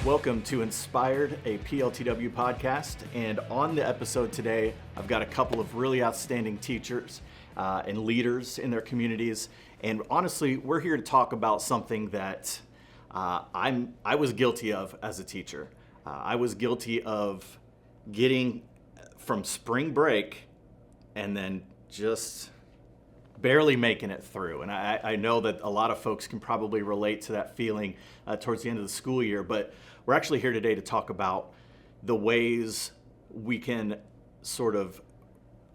Welcome to Inspired, a PLTW podcast. And on the episode today, I've got a couple of really outstanding teachers and leaders in their communities. And honestly, we're here to talk about something that I was guilty of as a teacher. I was guilty of getting from spring break and then just barely making it through. And I know that a lot of folks can probably relate to that feeling towards the end of the school year, but we're actually here today to talk about the ways we can sort of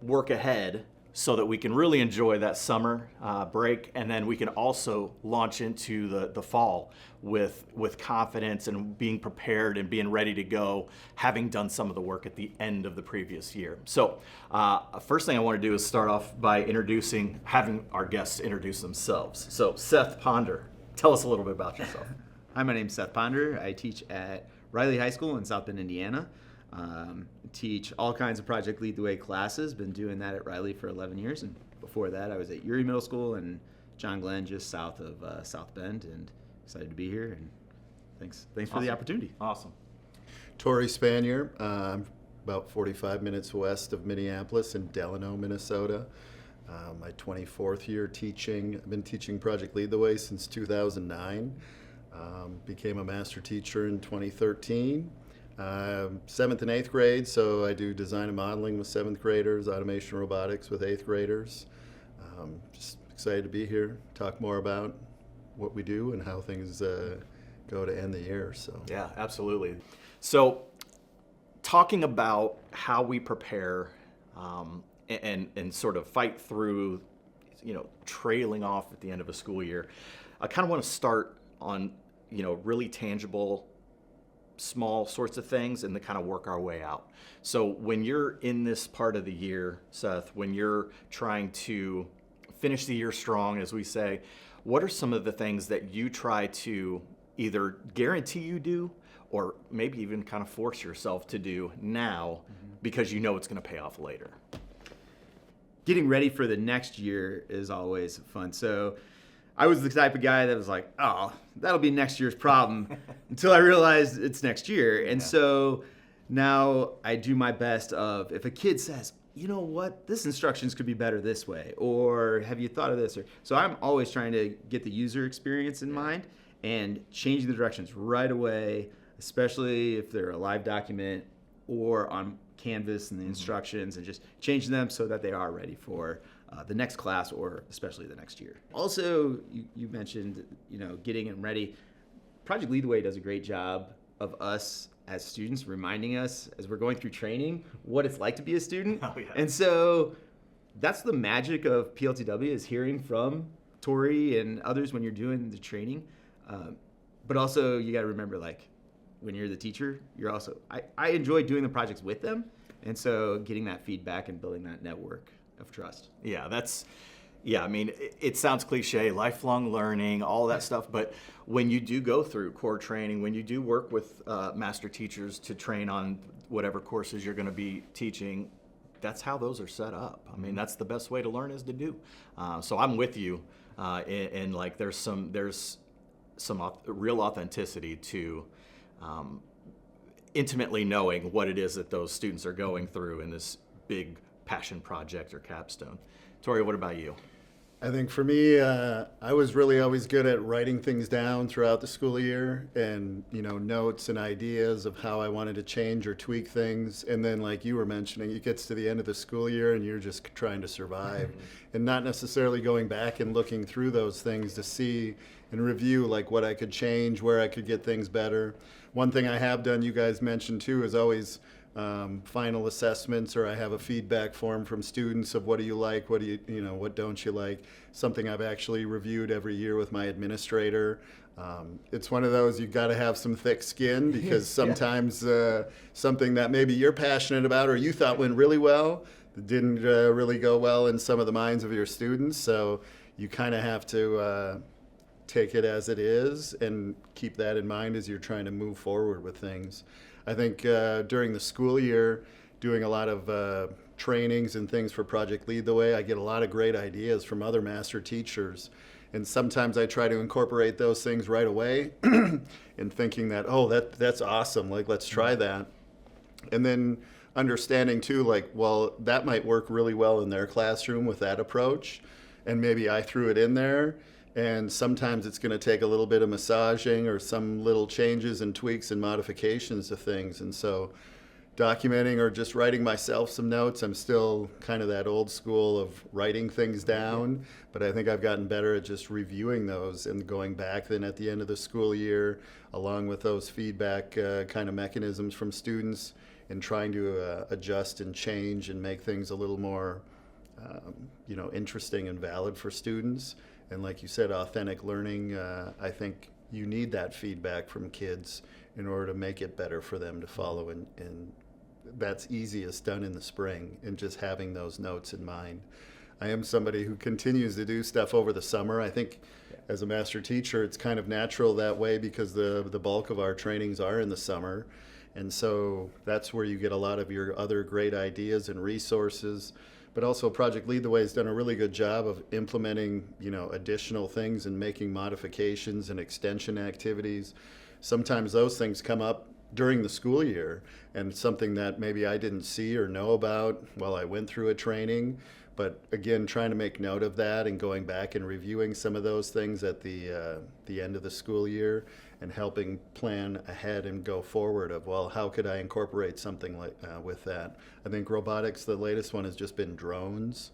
work ahead so that we can really enjoy that summer break, and then we can also launch into the fall with confidence and being prepared and being ready to go, having done some of the work at the end of the previous year. So first thing I want to do is start off by having our guests introduce themselves. So Seth Ponder, tell us a little bit about yourself. Hi, my name's Seth Ponder. I teach at Riley High School in South Bend, Indiana. Teach all kinds of Project Lead the Way classes. Been doing that at Riley for 11 years, and before that I was at Erie Middle School and John Glenn, just south of South Bend, and excited to be here, and thanks for the opportunity. Awesome. Tory Spanier, about 45 minutes west of Minneapolis in Delano, Minnesota. My 24th year teaching. I've been teaching Project Lead the Way since 2009. Became a master teacher in 2013. 7th and 8th grade, so I do design and modeling with 7th graders, automation and robotics with 8th graders. Just excited to be here, talk more about what we do and how things go to end the year. So yeah, absolutely. So talking about how we prepare and sort of fight through, trailing off at the end of a school year, I kind of want to start on, really tangible, small sorts of things and to kind of work our way out. So when you're in this part of the year, Seth, when you're trying to finish the year strong, as we say, what are some of the things that you try to either guarantee you do or maybe even kind of force yourself to do now because you know it's going to pay off later? Getting ready for the next year is always fun. So I was the type of guy that was like, oh, that'll be next year's problem until I realized it's next year. And so now I do my best of, if a kid says, you know what, this instructions could be better this way, or have you thought of this? So I'm always trying to get the user experience in mind and change the directions right away, especially if they're a live document or on Canvas and the instructions, and just change them so that they are ready for the next class or especially the next year. Also, you mentioned, getting them ready. Project Lead the Way does a great job of us as students reminding us as we're going through training what it's like to be a student. Oh, yeah. And so that's the magic of PLTW, is hearing from Tory and others when you're doing the training. But also you got to remember, when you're the teacher, you're also, I enjoy doing the projects with them. And so getting that feedback and building that network of trust. I mean, it sounds cliche, lifelong learning, all that stuff, but when you do go through core training, when you do work with master teachers to train on whatever courses you're going to be teaching, that's how those are set up. I mean, that's the best way to learn, is to do. So I'm with you, and there's some real authenticity to intimately knowing what it is that those students are going through in this big passion project or capstone. Tory, what about you? I think for me, I was really always good at writing things down throughout the school year, and notes and ideas of how I wanted to change or tweak things. And then, like you were mentioning, it gets to the end of the school year and you're just trying to survive and not necessarily going back and looking through those things to see and review what I could change, where I could get things better. One thing I have done, you guys mentioned too, is always final assessments, or I have a feedback form from students of what do you like, what don't you like. Something I've actually reviewed every year with my administrator. It's one of those, you've got to have some thick skin, because sometimes something that maybe you're passionate about or you thought went really well didn't really go well in some of the minds of your students. So you kind of have to take it as it is and keep that in mind as you're trying to move forward with things. I think during the school year, doing a lot of trainings and things for Project Lead the Way, I get a lot of great ideas from other master teachers. And sometimes I try to incorporate those things right away in thinking that, oh, that's awesome, like let's try that. And then understanding too, like, well, that might work really well in their classroom with that approach, and maybe I threw it in there. And sometimes it's going to take a little bit of massaging or some little changes and tweaks and modifications to things. And so documenting or just writing myself some notes, I'm still kind of that old school of writing things down, but I think I've gotten better at just reviewing those and going back then at the end of the school year, along with those feedback kind of mechanisms from students, and trying to adjust and change and make things a little more interesting and valid for students. And like you said, authentic learning, I think you need that feedback from kids in order to make it better for them to follow, and that's easiest done in the spring, and just having those notes in mind. I am somebody who continues to do stuff over the summer. I think as a master teacher, it's kind of natural that way because the bulk of our trainings are in the summer. And so that's where you get a lot of your other great ideas and resources. But also Project Lead the Way has done a really good job of implementing, additional things and making modifications and extension activities. Sometimes those things come up during the school year, and something that maybe I didn't see or know about while I went through a training. But again, trying to make note of that and going back and reviewing some of those things at the end of the school year, and helping plan ahead and go forward of, well, how could I incorporate something like with that? I think robotics, the latest one has just been drones.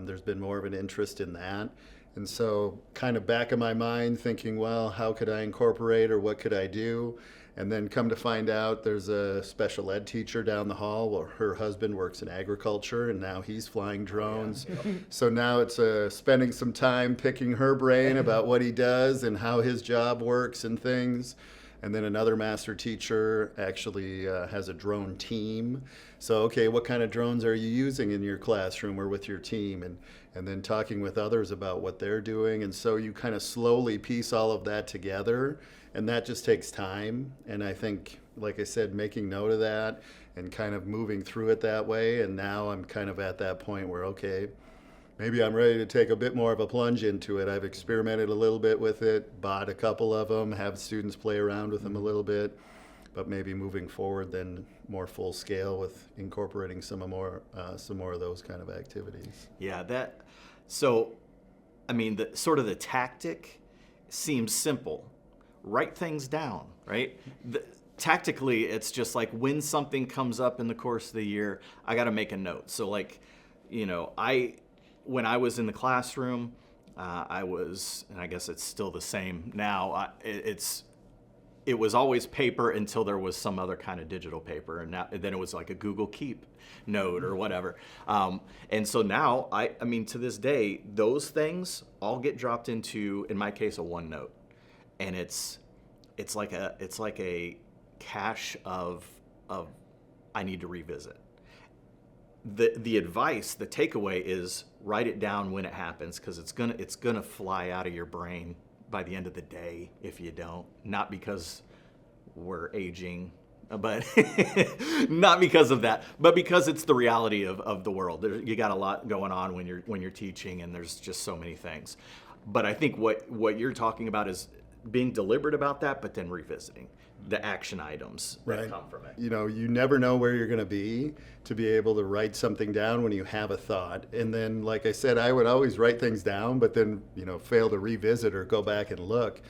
There's been more of an interest in that. And so kind of back of my mind thinking, well, how could I incorporate, or what could I do? And then come to find out there's a special ed teacher down the hall. Well, her husband works in agriculture, and now he's flying drones. So now it's spending some time picking her brain about what he does and how his job works and things. And then another master teacher actually has a drone team. So, okay, what kind of drones are you using in your classroom or with your team? And then talking with others about what they're doing. And so you kind of slowly piece all of that together. And that just takes time. And I think, like I said, making note of that and kind of moving through it that way. And now I'm kind of at that point where, okay, maybe I'm ready to take a bit more of a plunge into it. I've experimented a little bit with it, bought a couple of them, have students play around with them a little bit, but maybe moving forward then more full scale with incorporating some more of those kind of activities. Yeah, the tactic seems simple. Write things down, right? Tactically, it's just like when something comes up in the course of the year, I got to make a note. So when I was in the classroom, and I guess it's still the same now, it was always paper until there was some other kind of digital paper, and then it was like a Google Keep note or whatever. And so now, to this day, those things all get dropped into, in my case, a OneNote. And it's like a cache of I need to revisit. The advice, the takeaway is write it down when it happens, because it's gonna fly out of your brain by the end of the day if you don't. Not because we're aging, but not because of that, but because it's the reality of the world. You got a lot going on when you're teaching, and there's just so many things. But I think what you're talking about is being deliberate about that, but then revisiting the action items that come from it. You never know where you're going to be able to write something down when you have a thought. And then, like I said, I would always write things down, but then, fail to revisit or go back and look.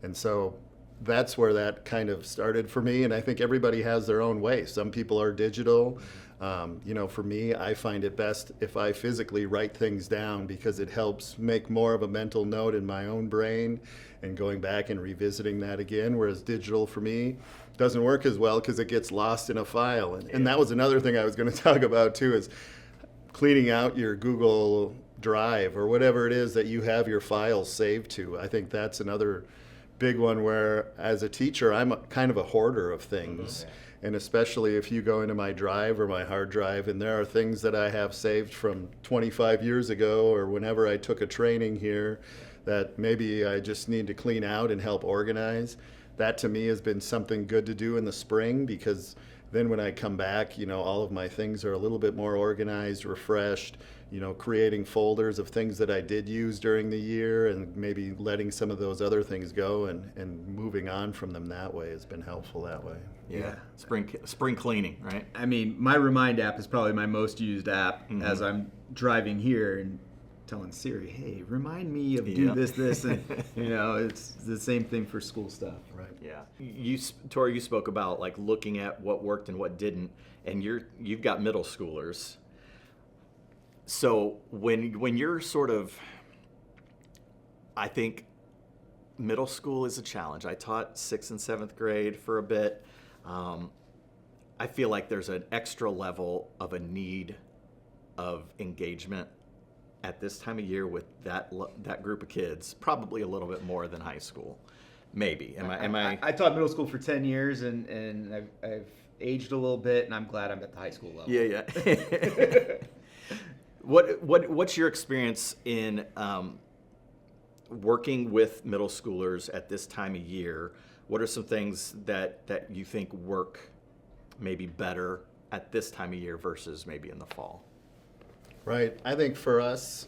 And so that's where that kind of started for me. And I think everybody has their own way. Some people are digital. For me, I find it best if I physically write things down, because it helps make more of a mental note in my own brain and going back and revisiting that again. Whereas digital for me doesn't work as well because it gets lost in a file. And that was another thing I was going to talk about too, is cleaning out your Google Drive or whatever it is that you have your files saved to. I think that's another big one where, as a teacher, I'm kind of a hoarder of things. Mm-hmm. And especially if you go into my drive or my hard drive, and there are things that I have saved from 25 years ago or whenever I took a training here that maybe I just need to clean out and help organize. That to me has been something good to do in the spring, because then when I come back, all of my things are a little bit more organized, refreshed, creating folders of things that I did use during the year, and maybe letting some of those other things go and moving on from them that way has been helpful that way. Yeah. Spring cleaning, right? I mean, my Remind app is probably my most used app as I'm driving here and telling Siri, hey, remind me of do this, and it's the same thing for school stuff. Right. Yeah. Tory, you spoke about like looking at what worked and what didn't, and you've got middle schoolers. So when you're sort of, I think middle school is a challenge. I taught 6th and 7th grade for a bit. I feel like there's an extra level of a need of engagement at this time of year with that group of kids, probably a little bit more than high school. Maybe. Am I? I taught middle school for 10 years, and I've aged a little bit, and I'm glad I'm at the high school level. Yeah. What's your experience in working with middle schoolers at this time of year? What are some things that you think work maybe better at this time of year versus maybe in the fall? Right. I think for us,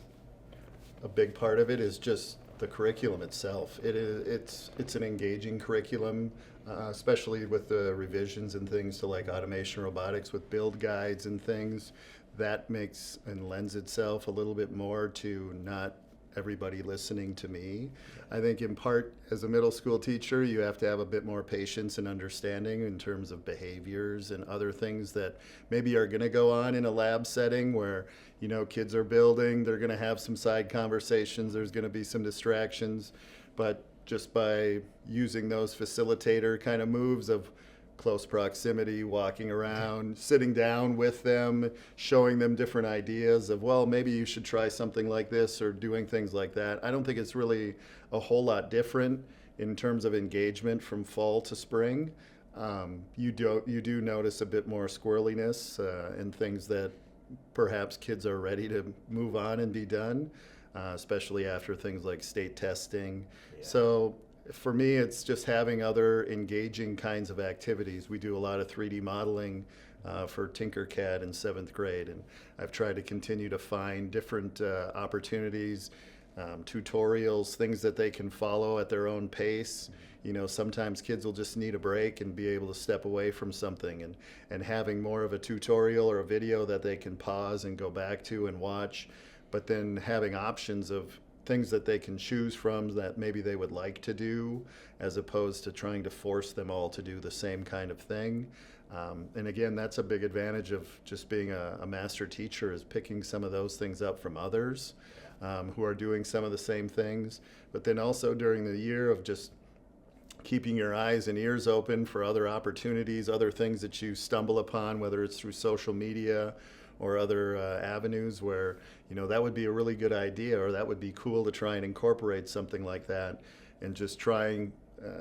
a big part of it is just the curriculum itself. It's an engaging curriculum, especially with the revisions and things to like automation robotics with build guides and things. That makes and lends itself a little bit more to not everybody listening to me. I think in part, as a middle school teacher, you have to have a bit more patience and understanding in terms of behaviors and other things that maybe are going to go on in a lab setting where, kids are building, they're going to have some side conversations, there's going to be some distractions, but just by using those facilitator kind of moves of close proximity, walking around, sitting down with them, showing them different ideas of, well, maybe you should try something like this or doing things like that. I don't think it's really a whole lot different in terms of engagement from fall to spring. You do notice a bit more squirreliness and things that perhaps kids are ready to move on and be done, especially after things like state testing. Yeah. So for me, it's just having other engaging kinds of activities. We do a lot of 3D modeling for Tinkercad in 7th grade, and I've tried to continue to find different opportunities, tutorials, things that they can follow at their own pace. Sometimes kids will just need a break and be able to step away from something, and having more of a tutorial or a video that they can pause and go back to and watch, but then having options of things that they can choose from that maybe they would like to do, as opposed to trying to force them all to do the same kind of thing. And again, that's a big advantage of just being a master teacher, is picking some of those things up from others who are doing some of the same things. But then also during the year of just keeping your eyes and ears open for other opportunities, other things that you stumble upon, whether it's through social media or other avenues where, that would be a really good idea, or that would be cool to try and incorporate something like that. And just trying,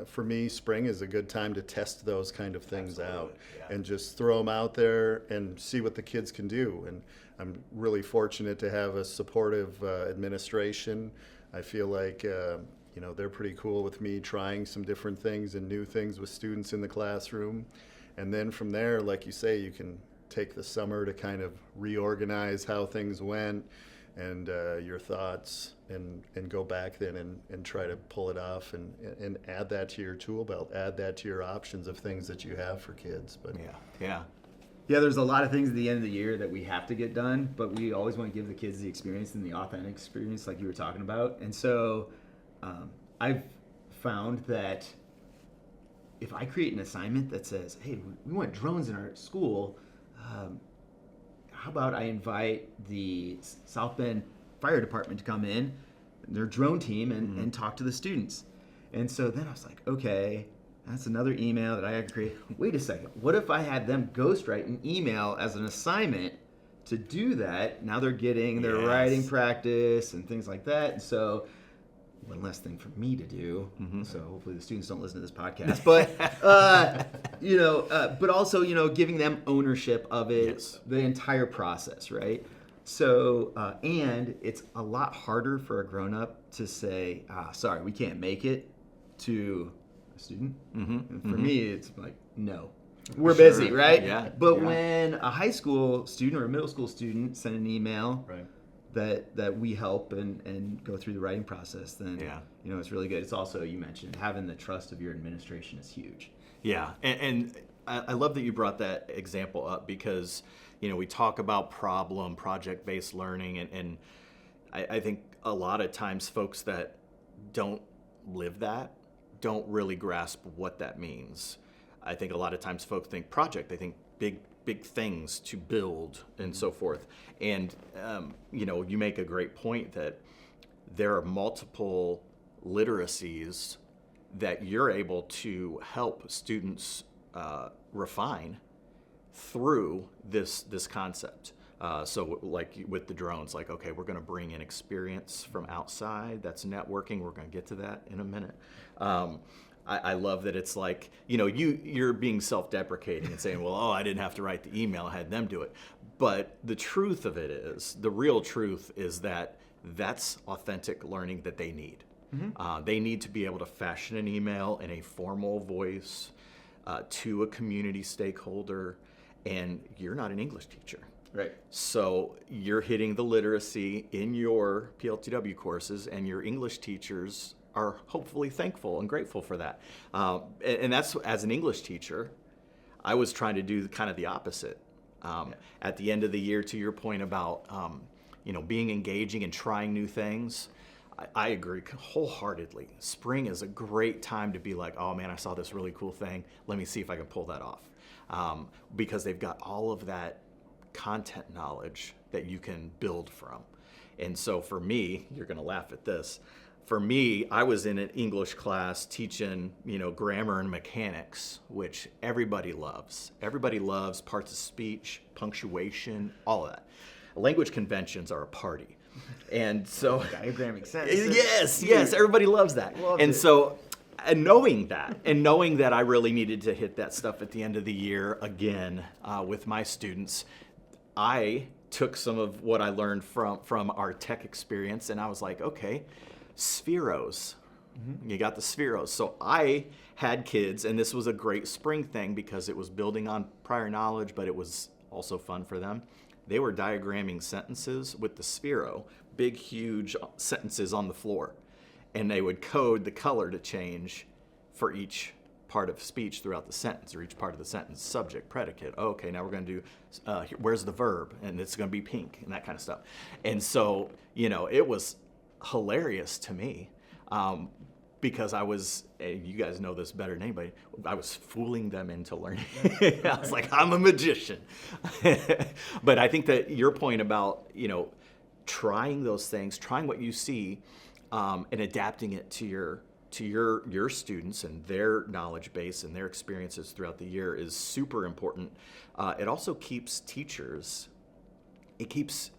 for me, spring is a good time to test those kind of things out, and just throw them out there and see what the kids can do. And I'm really fortunate to have a supportive administration. I feel like, they're pretty cool with me trying some different things and new things with students in the classroom. And then from there, like you say, you can take the summer to kind of reorganize how things went and your thoughts, and go back then and try to pull it off and add that to your tool belt, add that to your options of things that you have for kids. But yeah, there's a lot of things at the end of the year that we have to get done, but we always want to give the kids the experience and the authentic experience like you were talking about. And so I've found that if I create an assignment that says, hey, we want drones in our school, how about I invite the South Bend Fire Department to come in, their drone team, and talk to the students. And so then I was like, okay, that's another email that I had to create. Wait a second, what if I had them ghostwrite an email as an assignment to do that? Now they're getting their writing practice and things like that. And so one less thing for me to do. So hopefully the students don't listen to this podcast. But but also giving them ownership of it, the entire process, right? So and it's a lot harder for a grown-up to say, sorry, we can't make it, to a student. And for me, it's like, no. we're Sure. busy, right? Yeah. But Yeah. when a high school student or a middle school student send an email Right. that we help and go through the writing process, then Yeah. it's really good. It's also, you mentioned, having the trust of your administration is huge. Yeah, and I love that you brought that example up because, we talk about project-based learning, and I think a lot of times folks that don't live that don't really grasp what that means. I think a lot of times folks think project, they think big things to build and so forth. And, you make a great point that there are multiple literacies that you're able to help students refine through this concept. So like with the drones, like, okay, we're going to bring in experience from outside. That's networking. We're going to get to that in a minute. I love that it's like, you're being self-deprecating and saying, well, I didn't have to write the email. I had them do it. But the truth of it is, the real truth is that that's authentic learning that they need. Mm-hmm. They need to be able to fashion an email in a formal voice to a community stakeholder, and you're not an English teacher. Right. So you're hitting the literacy in your PLTW courses, and your English teachers are hopefully thankful and grateful for that. And that's, as an English teacher, I was trying to do kind of the opposite. At the end of the year, to your point about being engaging and trying new things, I agree wholeheartedly. Spring is a great time to be like, oh man, I saw this really cool thing. Let me see if I can pull that off. Because they've got all of that content knowledge that you can build from. And so for me, you're going to laugh at this. For me, I was in an English class teaching, grammar and mechanics, which everybody loves. Everybody loves parts of speech, punctuation, all of that. Language conventions are a party. And so diagramming sentences. Yes, everybody loves that. So, knowing that I really needed to hit that stuff at the end of the year again with my students, I took some of what I learned from our tech experience, and I was like, okay, spheros. Mm-hmm. You got the spheros. So I had kids, and this was a great spring thing because it was building on prior knowledge, but it was also fun for them. They were diagramming sentences with the sphero, big, huge sentences on the floor. And they would code the color to change for each part of speech throughout the sentence, or each part of the sentence, subject, predicate. Okay, now we're going to do, where's the verb? And it's going to be pink, and that kind of stuff. And so, it was hilarious to me because I was, you guys know this better than anybody, I was fooling them into learning. I was like, I'm a magician. But I think that your point about, trying those things, trying what you see, and adapting it to your students and their knowledge base and their experiences throughout the year is super important. It also keeps teachers, it keeps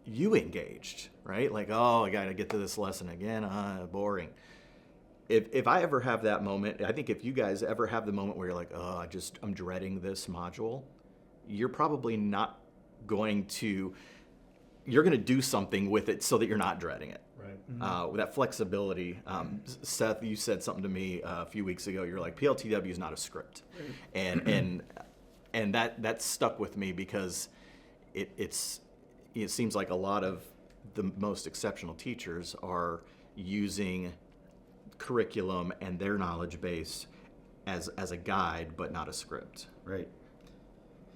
you engaged, right? Like, oh, I got to get to this lesson again. Boring. If I ever have that moment, I think if you guys ever have the moment where you're like, oh, I'm dreading this module, you're probably not going to, you're going to do something with it so that you're not dreading it. Right. Mm-hmm. With that flexibility. Seth, you said something to me a few weeks ago. You're like, PLTW is not a script. And that stuck with me because it seems like a lot of the most exceptional teachers are using curriculum and their knowledge base as a guide, but not a script. Right.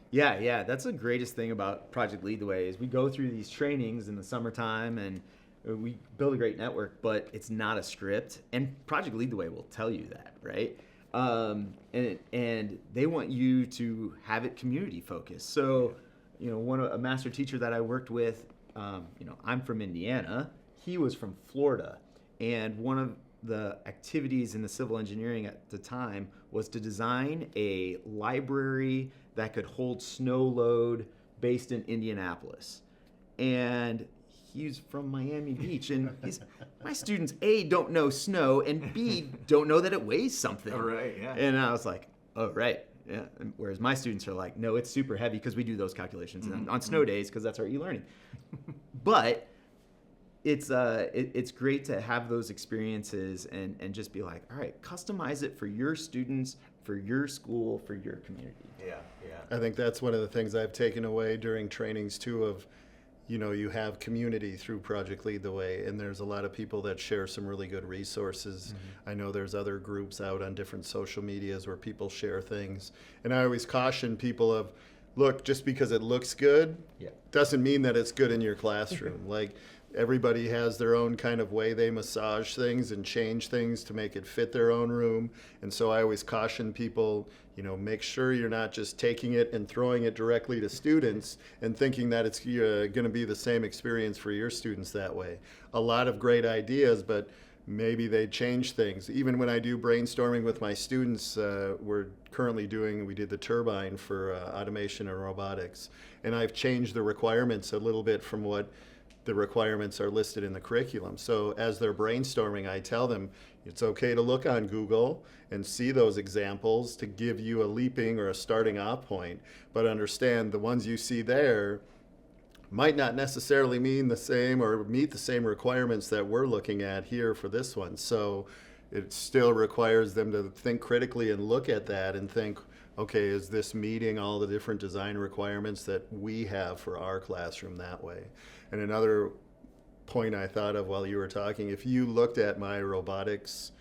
Yeah. That's the greatest thing about Project Lead the Way is we go through these trainings in the summertime and we build a great network, but it's not a script. And Project Lead the Way will tell you that, right? And they want you to have it community focused. So, a master teacher that I worked with, I'm from Indiana. He was from Florida. And one of the activities in the civil engineering at the time was to design a library that could hold snow load based in Indianapolis. And he's from Miami Beach, and my students, A, don't know snow, and B, don't know that it weighs something. All right, yeah. And I was like, oh, right, yeah. And whereas my students are like, no, it's super heavy because we do those calculations on snow days because that's our e-learning. But it's great to have those experiences and just be like, all right, customize it for your students, for your school, for your community. Yeah. I think that's one of the things I've taken away during trainings too of, you have community through Project Lead the Way, and there's a lot of people that share some really good resources. I know there's other groups out on different social medias where people share things. And I always caution people of, look, just because it looks good doesn't mean that it's good in your classroom. Like, everybody has their own kind of way they massage things and change things to make it fit their own room. And so I always caution people, make sure you're not just taking it and throwing it directly to students and thinking that it's going to be the same experience for your students that way. A lot of great ideas, but maybe they change things. Even when I do brainstorming with my students, we did the turbine for automation and robotics. And I've changed the requirements a little bit from what the requirements are listed in the curriculum. So as they're brainstorming, I tell them it's okay to look on Google and see those examples to give you a leaping or a starting off point, but understand the ones you see there might not necessarily mean the same or meet the same requirements that we're looking at here for this one. So it still requires them to think critically and look at that and think, okay, is this meeting all the different design requirements that we have for our classroom that way? And another point I thought of while you were talking, if you looked at my robotics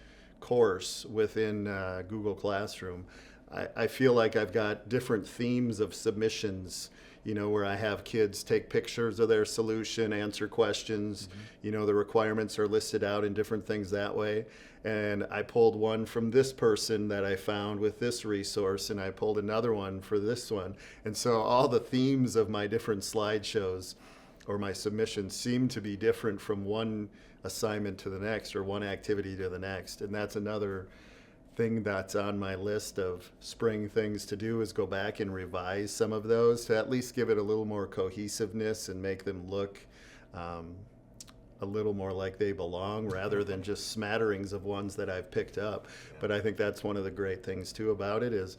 course within Google Classroom, I feel like I've got different themes of submissions, where I have kids take pictures of their solution, answer questions, the requirements are listed out in different things that way. And I pulled one from this person that I found with this resource, and I pulled another one for this one. And so all the themes of my different slideshows or my submissions seem to be different from one assignment to the next or one activity to the next. And that's another thing that's on my list of spring things to do, is go back and revise some of those to at least give it a little more cohesiveness and make them look a little more like they belong rather than just smatterings of ones that I've picked up. But I think that's one of the great things too about it is,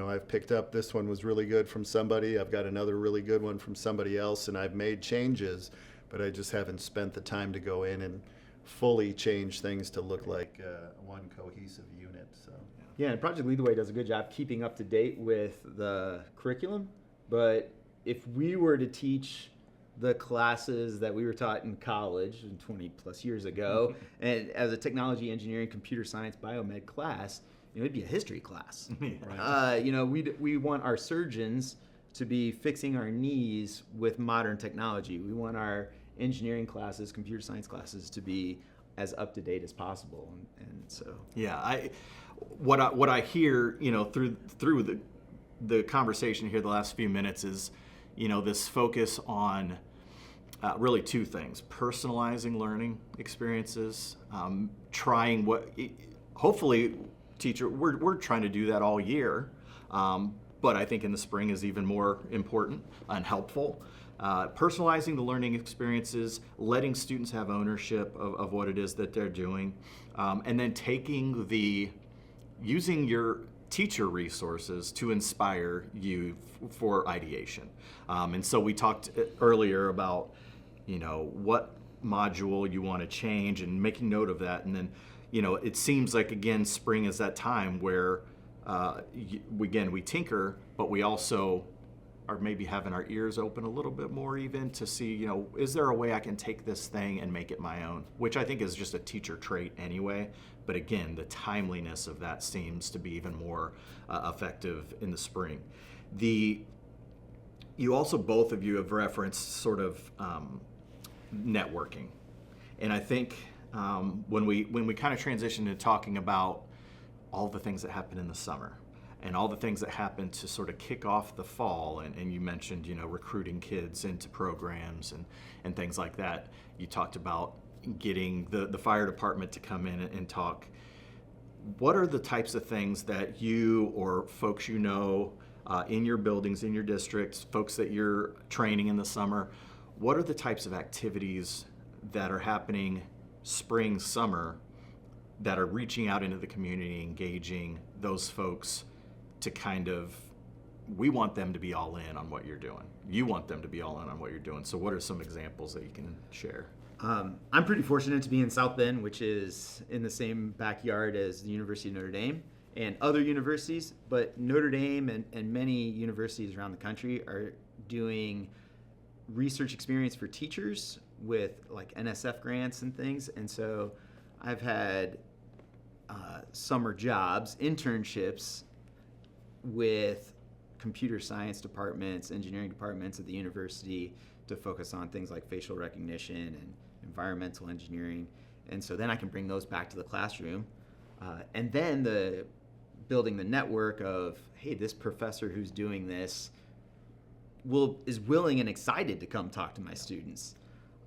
I've picked up this one was really good from somebody, I've got another really good one from somebody else, and I've made changes, but I just haven't spent the time to go in and fully change things to look like one cohesive unit. So yeah, and Project Lead the Way does a good job keeping up to date with the curriculum. But if we were to teach the classes that we were taught in college 20 plus years ago, and as a technology, engineering, computer science, biomed class, it'd be a history class. We want our surgeons to be fixing our knees with modern technology. We want our engineering classes, computer science classes to be as up to date as possible. And so what I hear, through the conversation here the last few minutes is, this focus on really two things: personalizing learning experiences, trying hopefully teacher, we're trying to do that all year, but I think in the spring is even more important and helpful. Personalizing the learning experiences, letting students have ownership of what it is that they're doing, and then using your teacher resources to inspire you for ideation. And so we talked earlier about, what module you want to change and making note of that. And then, it seems like, again, spring is that time where, we tinker, but we also are maybe having our ears open a little bit more even to see, is there a way I can take this thing and make it my own? Which I think is just a teacher trait anyway. But again, the timeliness of that seems to be even more effective in the spring. You also, both of you have referenced sort of networking. And I think when we kind of transition to talking about all the things that happen in the summer and all the things that happen to sort of kick off the fall, and you mentioned, recruiting kids into programs and things like that. You talked about getting the fire department to come in and talk. What are the types of things that you or folks in your buildings, in your districts, folks that you're training in the summer, what are the types of activities that are happening spring, summer, that are reaching out into the community, engaging those folks to we want them to be all in on what you're doing. You want them to be all in on what you're doing. So what are some examples that you can share? I'm pretty fortunate to be in South Bend, which is in the same backyard as the University of Notre Dame and other universities, but Notre Dame and many universities around the country are doing research experience for teachers with like NSF grants and things. And so I've had summer jobs, internships with computer science departments, engineering departments at the university to focus on things like facial recognition and environmental engineering. And so then I can bring those back to the classroom. And then building the network of, hey, this professor who's doing this is willing and excited to come talk to my students.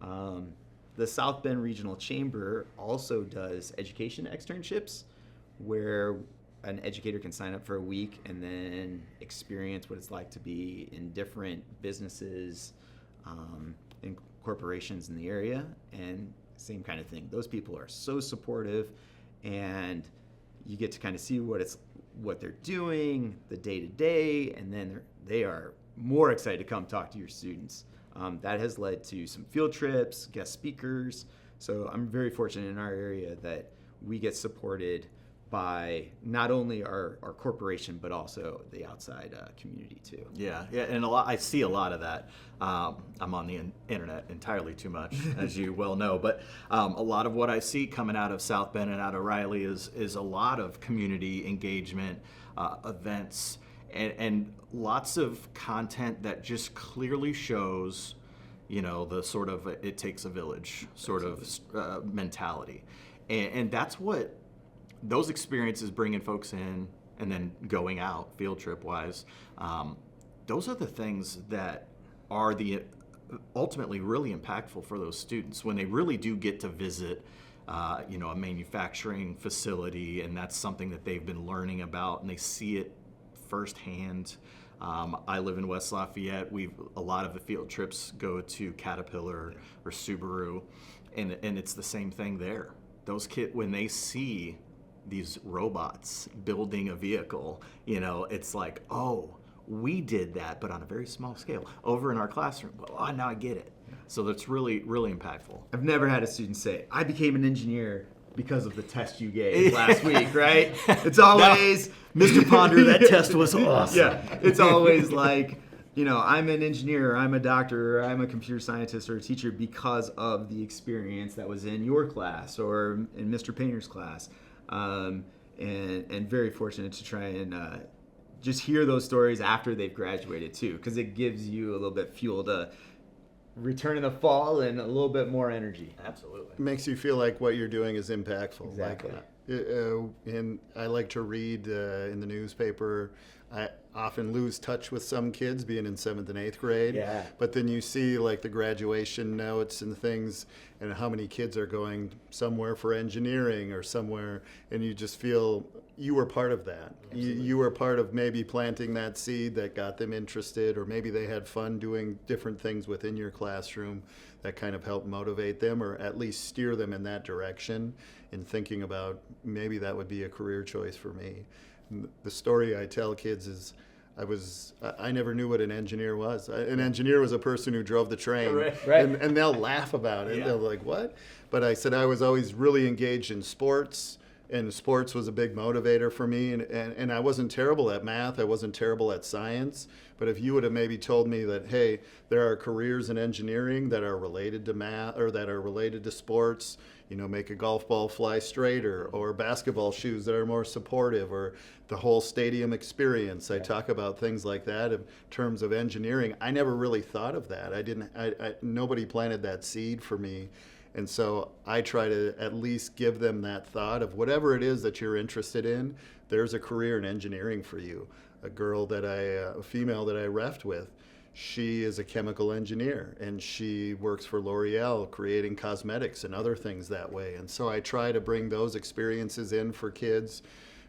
The South Bend Regional Chamber also does education externships where an educator can sign up for a week and then experience what it's like to be in different businesses and corporations in the area, and same kind of thing. Those people are so supportive, and you get to kind of see what they're doing, the day-to-day, and then they are more excited to come talk to your students. That has led to some field trips, guest speakers. So I'm very fortunate in our area that we get supported by not only our corporation, but also the outside community too. Yeah, and I see a lot of that. I'm on the internet entirely too much, as you well know, but a lot of what I see coming out of South Bend and out of Riley is a lot of community engagement, events, and lots of content that just clearly shows, the sort of it takes a village sort of mentality, and that's what those experiences bringing folks in and then going out field trip wise, those are the things that are ultimately really impactful for those students when they really do get to visit a manufacturing facility, and that's something that they've been learning about and they see it firsthand. I live in West Lafayette. A lot of the field trips go to Caterpillar or Subaru, and it's the same thing there. Those kids, when they see these robots building a vehicle, it's like, oh, we did that, but on a very small scale over in our classroom. Oh, now I get it. So that's really, really impactful. I've never had a student say, I became an engineer because of the test you gave last week, right? It's always, Mr. Ponder, that test was awesome. Yeah, it's always like, I'm an engineer, or I'm a doctor, or I'm a computer scientist or a teacher because of the experience that was in your class or in Mr. Painter's class. And very fortunate to try and just hear those stories after they've graduated too, because it gives you a little bit fuel to return in the fall and a little bit more energy. Absolutely. It makes you feel like what you're doing is impactful. Exactly. And I like to read in the newspaper. I often lose touch with some kids being in 7th and 8th grade. Yeah. But then you see like the graduation notes and things and how many kids are going somewhere for engineering or somewhere, and you just feel you were part of that. You were part of maybe planting that seed that got them interested, or maybe they had fun doing different things within your classroom that kind of helped motivate them or at least steer them in that direction in thinking about maybe that would be a career choice for me. The story I tell kids is I never knew what an engineer was. An engineer was a person who drove the train. Right. And they'll laugh about it. Yeah. They're like, what? But I said I was always really engaged in sports, and sports was a big motivator for me. And I wasn't terrible at math. I wasn't terrible at science. But if you would have maybe told me that, hey, there are careers in engineering that are related to math or that are related to sports, make a golf ball fly straighter, or basketball shoes that are more supportive, or the whole stadium experience. I talk about things like that in terms of engineering. I never really thought of that. Nobody planted that seed for me. And so I try to at least give them that thought of whatever it is that you're interested in, there's a career in engineering for you. A female that I reffed with, she is a chemical engineer, and she works for L'Oreal creating cosmetics and other things that way. And so I try to bring those experiences in for kids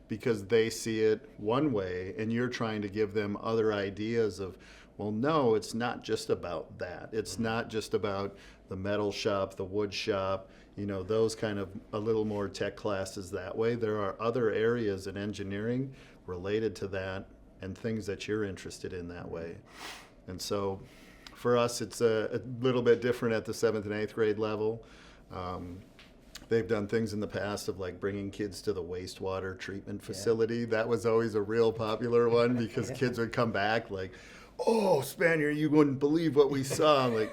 because they see it one way, and you're trying to give them other ideas of, well, no, it's not just about that. It's not just about the metal shop, the wood shop, those kind of a little more tech classes that way. There are other areas in engineering related to that and things that you're interested in that way. And so For us, it's a little bit different at the 7th and 8th grade level. They've done things in the past of like bringing kids to the wastewater treatment facility. Yeah. That was always a real popular one because kids would come back like, "Oh, Spanier, you wouldn't believe what we saw." I'm like,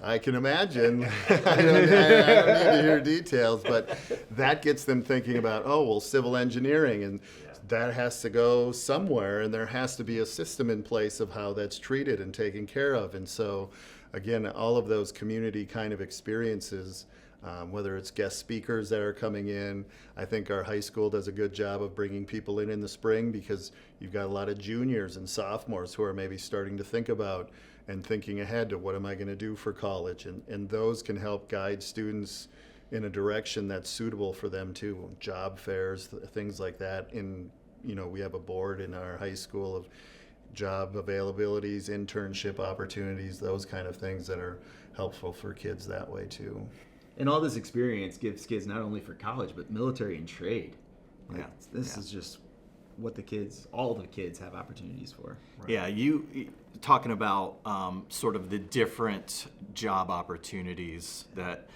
I can imagine. I don't need to hear details, but that gets them thinking about, oh, well, civil engineering, and that has to go somewhere, and there has to be a system in place of how that's treated and taken care of. And so, again, all of those community kind of experiences, whether it's guest speakers that are coming in. I think our high school does a good job of bringing people in the spring because you've got a lot of juniors and sophomores who are maybe starting to think about and thinking ahead to what am I going to do for college. And those can help guide students in a direction that's suitable for them too. Job fairs, things like that. And, we have a board in our high school of job availabilities, internship opportunities, those kind of things that are helpful for kids that way too. And all this experience gives kids not only for college, but military and trade. This is just what all the kids have opportunities for. Right. Yeah, you talking about sort of the different job opportunities that,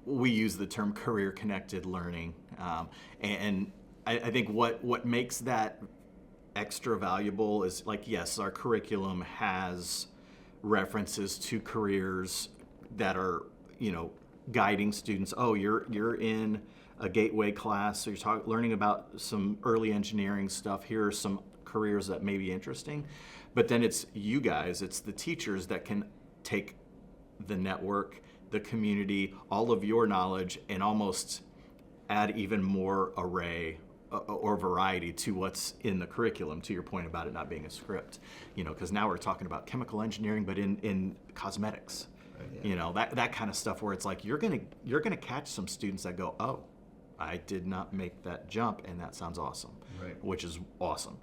we use the term career-connected learning. And I think what makes that extra valuable is like, yes, our curriculum has references to careers that are, guiding students. Oh, you're in a gateway class, so you're learning about some early engineering stuff. Here are some careers that may be interesting. But then it's you guys, it's the teachers that can take the network, the community, all of your knowledge, and almost add even more array or variety to what's in the curriculum, to your point about it not being a script. Because now we're talking about chemical engineering, but in cosmetics. That kind of stuff where it's like you're gonna catch some students that go, "Oh, I did not make that jump, and that sounds awesome," right. Which is awesome.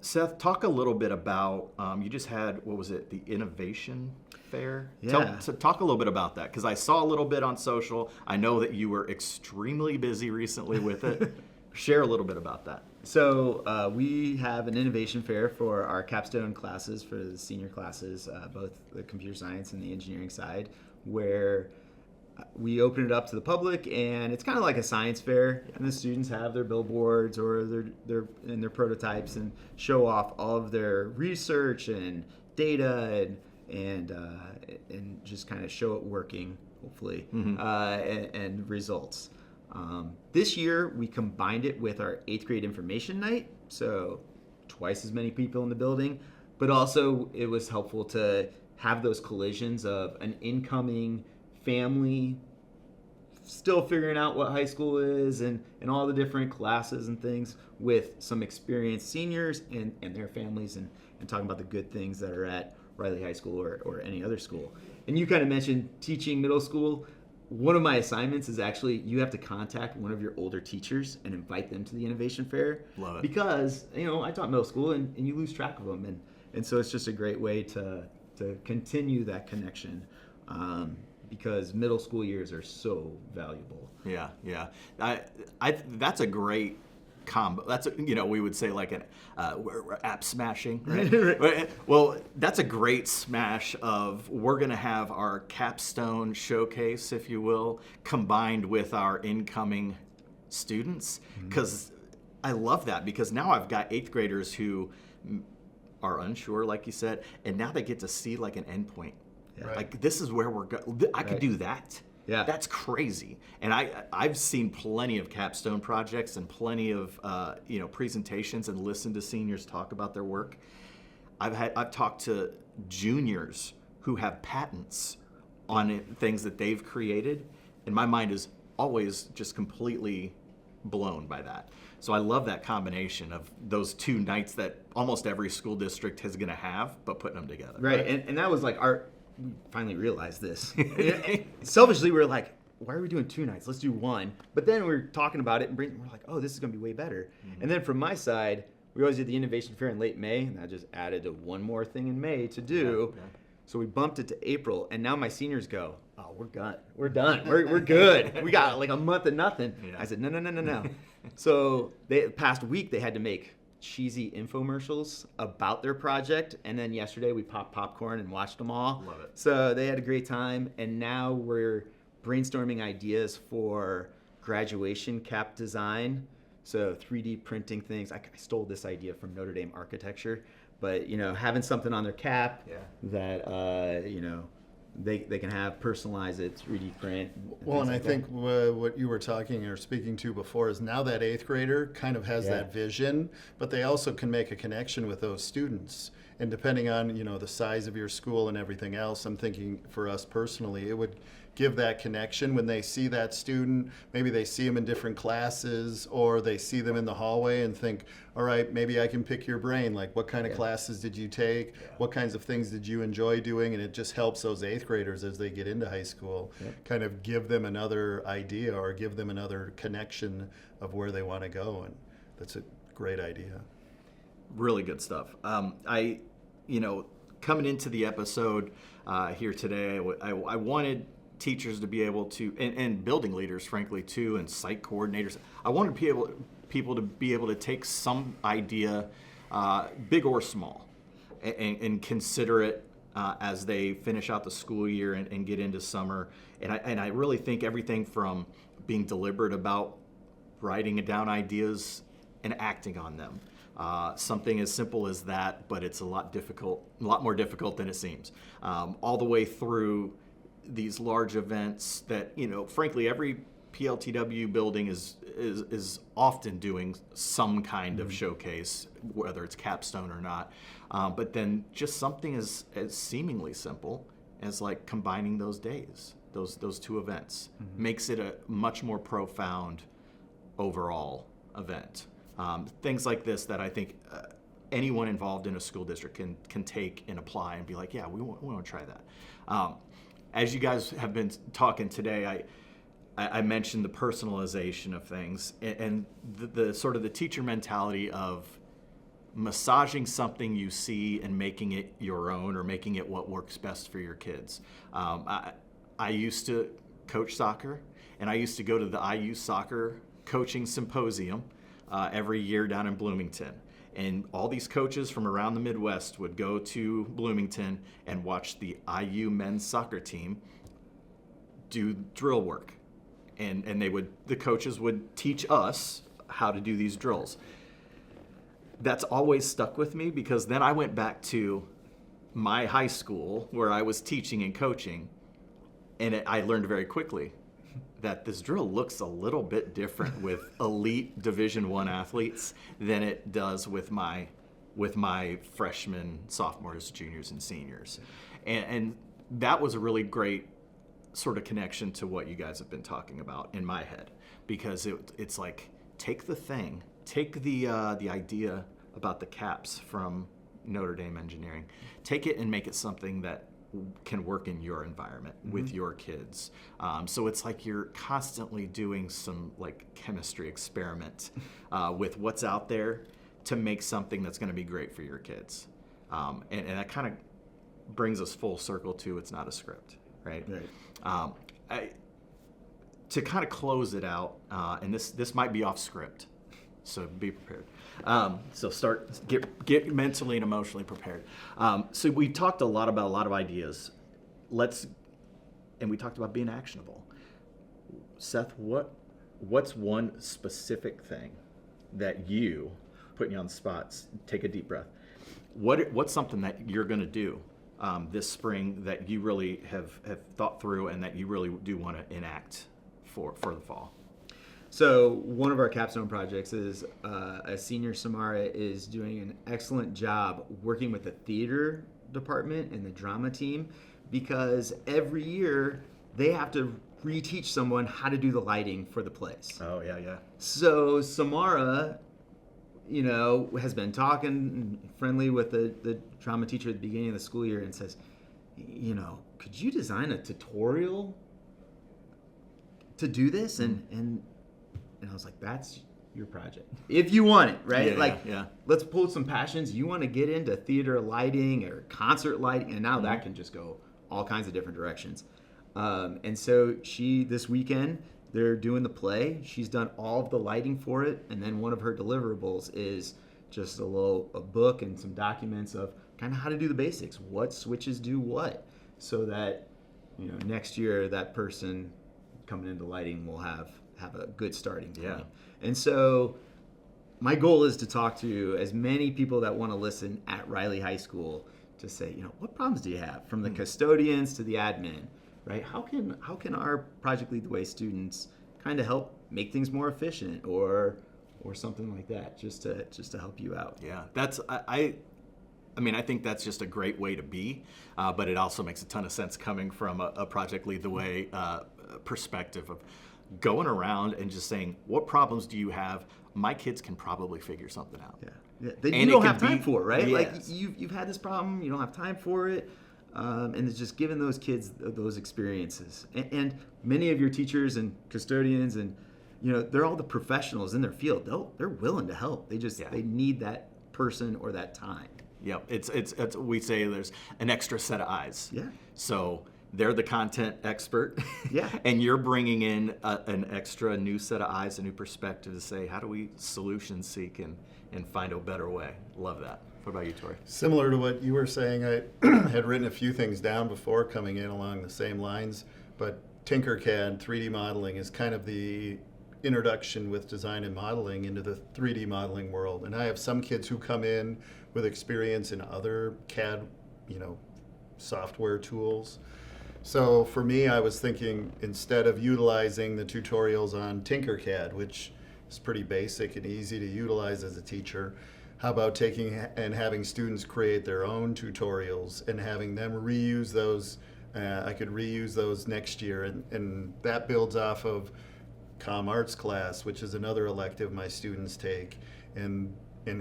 Seth, talk a little bit about you just had, what was it, the innovation fair? Yeah. So talk a little bit about that, because I saw a little bit on social. I know that you were extremely busy recently with it. Share a little bit about that. So we have an innovation fair for our capstone classes, for the senior classes, both the computer science and the engineering side, where we open it up to the public, and it's kind of like a science fair, and the students have their billboards or their prototypes and show off all of their research and data and just kind of show it working, hopefully, and results. This year, we combined it with our 8th grade information night, so twice as many people in the building, but also it was helpful to have those collisions of an incoming family still figuring out what high school is and all the different classes and things with some experienced seniors and their families and talking about the good things that are at Riley High School or any other school. And you kind of mentioned teaching middle school. One of my assignments is actually you have to contact one of your older teachers and invite them to the innovation fair. Love it. Because, I taught middle school and you lose track of them. And so it's just a great way to continue that connection because middle school years are so valuable. Yeah. That's a great combo. That's we would say like we're app smashing, right? Well, that's a great smash of we're going to have our capstone showcase, if you will, combined with our incoming students, because I love that, because now I've got 8th graders who are unsure, like you said, and now they get to see like an endpoint. Yeah. Right. Like, this is where we're going. I could do that. Yeah. That's crazy. And I've seen plenty of capstone projects and plenty of presentations and listened to seniors talk about their work. I've talked to juniors who have patents on things that they've created, and my mind is always just completely blown by that. So I love that combination of those two nights that almost every school district is going to have, but putting them together. Right. And that was like we finally realized this. Selfishly, we were like, why are we doing 2 nights? Let's do 1. But then we were talking about it and we're like, oh, this is going to be way better. And then from my side, we always did the innovation fair in late May, and I just added to one more thing in May to do. Yeah. So we bumped it to April, and now my seniors go, oh, we're done. We're good. We got like a month of nothing. Yeah. I said, no. So the past week they had to make cheesy infomercials about their project, and then yesterday we popped popcorn and watched them all. Love it. So they had a great time, and now we're brainstorming ideas for graduation cap design. So 3D printing things. I stole this idea from Notre Dame architecture, but having something on their cap that they can have, personalize it, 3D print. Well, and I think what you were talking or speaking to before is now that 8th grader kind of has that vision, but they also can make a connection with those students. And depending on, the size of your school and everything else, I'm thinking for us personally, it would give that connection when they see that student. Maybe they see them in different classes, or they see them in the hallway and think, all right, maybe I can pick your brain. Like, what kind of classes did you take? What kinds of things did you enjoy doing? And it just helps those 8th graders as they get into high school kind of give them another idea or give them another connection of where they want to go. And that's a great idea. Really good stuff. Coming into the episode here today, I wanted teachers to be able to, and building leaders, frankly, too, and site coordinators. I wanted people to be able to take some idea, big or small, and consider it as they finish out the school year and get into summer. And I really think everything from being deliberate about writing down ideas and acting on them. Something as simple as that, but it's a lot more difficult than it seems. All the way through these large events that, frankly, every PLTW building is often doing some kind of showcase, whether it's capstone or not. But then just something as seemingly simple as like combining those days, those two events, makes it a much more profound overall event. Things like this that I think anyone involved in a school district can take and apply and be like, yeah, we want to try that. As you guys have been talking today, I mentioned the personalization of things and the sort of the teacher mentality of massaging something you see and making it your own or making it what works best for your kids. I used to coach soccer, and I used to go to the IU soccer coaching symposium every year down in Bloomington. And all these coaches from around the Midwest would go to Bloomington and watch the IU men's soccer team do drill work. And the coaches would teach us how to do these drills. That's always stuck with me because then I went back to my high school where I was teaching and coaching, and I learned very quickly that this drill looks a little bit different with elite Division I athletes than it does with my freshmen, sophomores, juniors, and seniors. And that was a really great sort of connection to what you guys have been talking about in my head, because it's like, take the idea about the caps from Notre Dame engineering, take it and make it something that can work in your environment with your kids. So it's like you're constantly doing some like chemistry experiment with what's out there to make something that's going to be great for your kids. And that kind of brings us full circle to it's not a script, right? To kind of close it out, and this might be off script, so be prepared. So get mentally and emotionally prepared. So we talked a lot about a lot of ideas. And we talked about being actionable. Seth, what's one specific thing that you, putting you on the spot, take a deep breath. What's something that you're going to do this spring that you really have thought through and that you really do want to enact for the fall? So one of our capstone projects is a senior Samara is doing an excellent job working with the theater department and the drama team, because every year they have to reteach someone how to do the lighting for the plays. Oh, yeah. So Samara, has been talking friendly with the drama teacher at the beginning of the school year and says, could you design a tutorial to do this? And I was like, that's your project. If you want it, right? Yeah. Let's pull some passions. You want to get into theater lighting or concert lighting, and now that can just go all kinds of different directions. And so this weekend, they're doing the play. She's done all of the lighting for it, and then one of her deliverables is just a book and some documents of kind of how to do the basics, what switches do what, so that next year that person coming into lighting will have a good starting point. Yeah. And so my goal is to talk to as many people that want to listen at Riley High School to say, what problems do you have, from the custodians to the admin, right? How can our Project Lead the Way students kind of help make things more efficient, or something like that, just to help you out? Yeah, that's I think that's just a great way to be, but it also makes a ton of sense coming from a Project Lead the Way perspective of going around and just saying, what problems do you have? My kids can probably figure something out. Yeah. That you don't have time for, right? Yes. Like you've had this problem, you don't have time for it, and it's just giving those kids those experiences. And many of your teachers and custodians and they're all the professionals in their field. They're willing to help. They need that person or that time. Yep. It's we say there's an extra set of eyes. Yeah. So they're the content expert. Yeah. And you're bringing in an extra new set of eyes, a new perspective to say, how do we solution seek and find a better way? Love that. What about you, Tory? Similar to what you were saying, I had written a few things down before coming in along the same lines, but Tinkercad 3D modeling is kind of the introduction with design and modeling into the 3D modeling world. And I have some kids who come in with experience in other CAD, software tools. So for me, I was thinking, instead of utilizing the tutorials on Tinkercad, which is pretty basic and easy to utilize as a teacher, how about taking and having students create their own tutorials and having them reuse those? I could reuse those next year, and that builds off of comm arts class, which is another elective my students take, and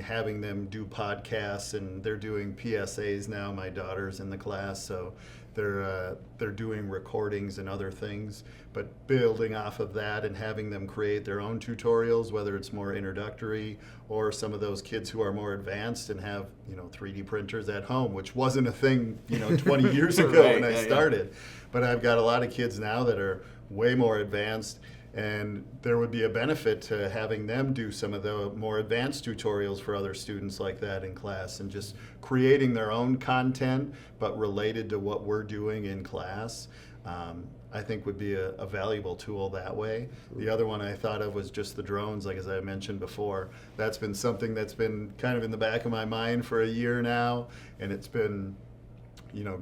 having them do podcasts, and they're doing PSAs now. My daughter's in the class, so they're doing recordings and other things, but building off of that and having them create their own tutorials, whether it's more introductory or some of those kids who are more advanced and have 3D printers at home, which wasn't a thing 20 years ago Right, when I started. But I've got a lot of kids now that are way more advanced, and there would be a benefit to having them do some of the more advanced tutorials for other students like that in class, and just creating their own content but related to what we're doing in class. I think would be a valuable tool that way. The other one I thought of was just the drones, like as I mentioned before. That's been something that's been kind of in the back of my mind for a year now, and it's been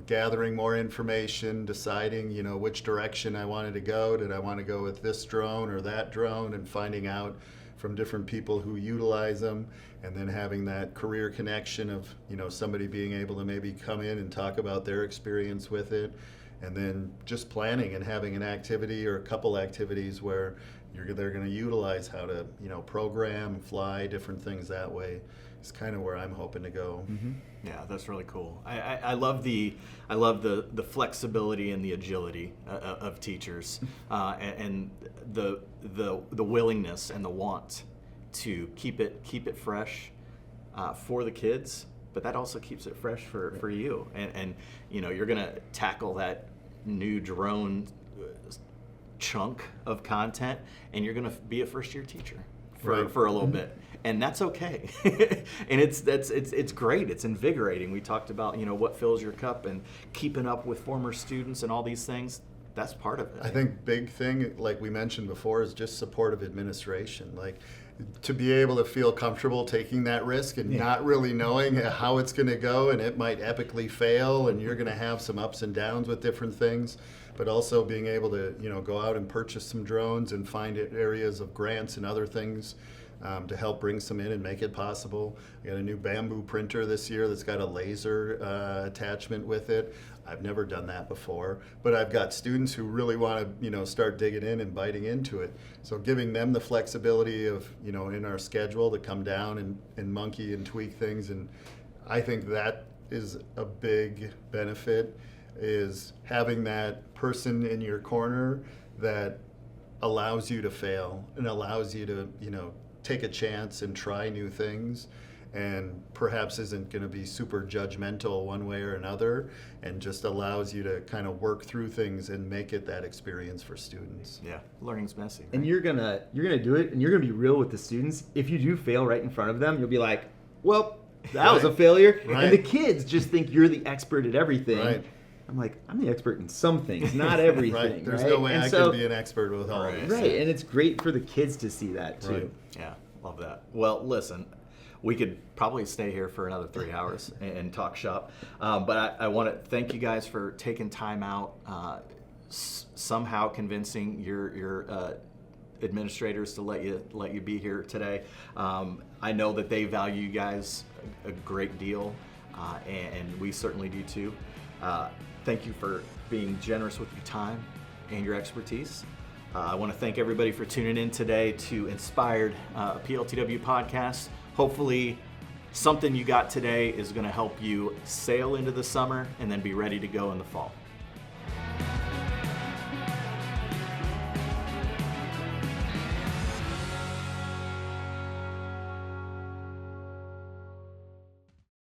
gathering more information, deciding, which direction I wanted to go. Did I want to go with this drone or that drone, and finding out from different people who utilize them, and then having that career connection of, somebody being able to maybe come in and talk about their experience with it, and then just planning and having an activity or a couple activities where they're going to utilize how to, program, fly, different things that way. It's kind of where I'm hoping to go. Mm-hmm. Yeah, that's really cool. I love the flexibility and the agility of teachers, and the willingness and the want to keep it fresh for the kids, but that also keeps it fresh for you. And you're gonna tackle that new drone chunk of content, and you're gonna be a first year teacher for a little bit. And that's okay. And it's great. It's invigorating. We talked about, what fills your cup and keeping up with former students and all these things. That's part of it. I think big thing, like we mentioned before, is just supportive administration. Like, to be able to feel comfortable taking that risk and not really knowing how it's going to go, and it might epically fail, and you're going to have some ups and downs with different things, but also being able to, go out and purchase some drones and find areas of grants and other things to help bring some in and make it possible. I got a new bamboo printer this year that's got a laser attachment with it. I've never done that before, but I've got students who really want to, start digging in and biting into it. So giving them the flexibility of, in our schedule to come down and monkey and tweak things. And I think that is a big benefit, is having that person in your corner that allows you to fail and allows you to, take a chance and try new things, and perhaps isn't going to be super judgmental one way or another, and just allows you to kind of work through things and make it that experience for students. Yeah, learning's messy. Right? And you're gonna do it, and you're gonna be real with the students. If you do fail right in front of them, you'll be like, well, that was a failure. Right. And the kids just think you're the expert at everything. Right. I'm like, I'm the expert in some things, not everything. Right. There's right? no way And I so- can be an expert with all of this. Right, and it's great for the kids to see that too. Right. Yeah, love that. Well, listen, we could probably stay here for another 3 hours and talk shop, but I want to thank you guys for taking time out, somehow convincing your administrators to let you be here today. I know that they value you guys a great deal, and we certainly do too. Thank you for being generous with your time and your expertise. I want to thank everybody for tuning in today to Inspired PLTW podcast. Hopefully something you got today is going to help you sail into the summer and then be ready to go in the fall.